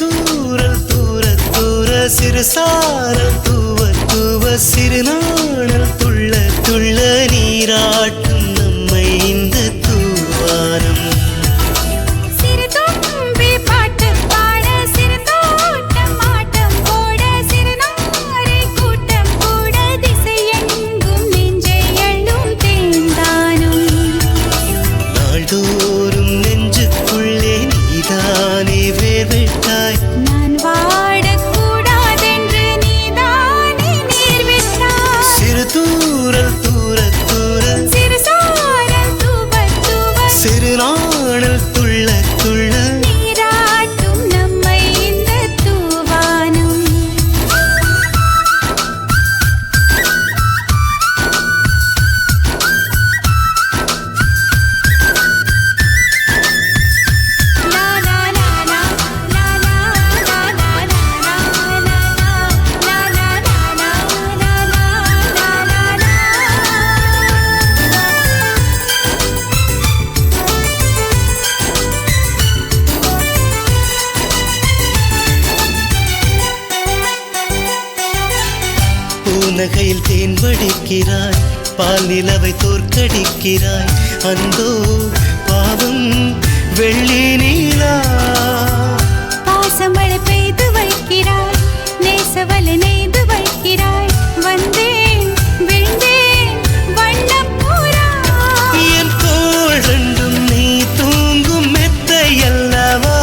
தூரல் தூர தூர சிறு சாரல் தூவ தூவ சிறு நாணல் துள்ள துள்ள நீராட்டும் நம்மை இந்த தூவானம். நாள்தோறும் நெஞ்சுக்குள்ளே நீதானே வேர்விட்டாய். நான் வாடக்கூடாதென்று நீதானே நீர் விட்டாய். சிறு தூரல் தூர தூர சிறு சாரல் தூவ தூவ சிறு நாணல் துள்ள துள்ள நீராட்டும் நம்மை இந்த தூவானம். லா லா லா லா லா லா லா லா லா லா லா லா லா லா. பூநகையில் தேன் வடிக்கிறாய், பால் நிலவை தோற்கடிக்கிறாய். அந்தோ பாவம் வெள்ளி நீலா. பாசமழை பெய்து வைக்கிறாய், நேசவலை நெய்து வைக்கிறாய். வந்தேன் விழுந்தேன் வண்ணப்பூரா. என் தோள் ரெண்டும் நீ தூங்கும் மெத்தை அல்லவா.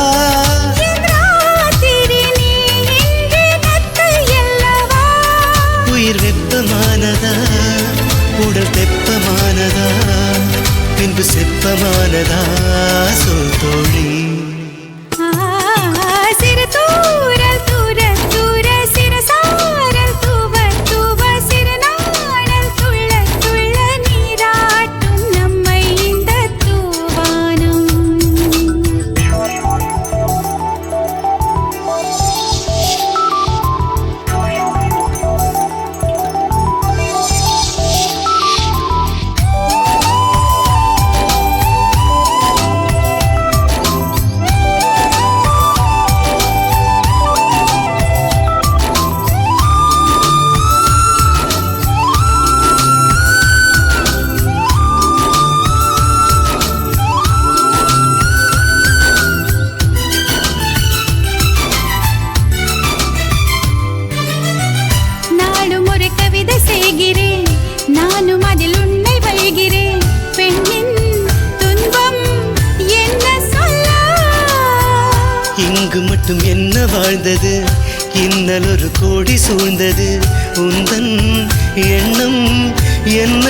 என் ராத்திரி நீ இன்று நத்தை அல்லவா. உயிர் வெப்பமானதா, உடல் தெப்பமானதா, பின்பு செப்பமானதா சொல் தோழி. சிறு தூரல் தூர தூர சிறு சாரல் தூவ தூவ சிறு நாணல் துள்ள துள்ள நீராட்டும் நம்மை இந்த தூவானம். நாளும் ஒரு கவிதை செய்கிறேன், நானும் அதில் உன்னை வழிகிறேன். பெண்ணின் துன்பம் என்ன சொல்ல. இங்கு மட்டும் என்ன வாழ்ந்தது, இன்னல் ஒரு கோடி சூழ்ந்தது. உந்தன் எண்ணம் என்ன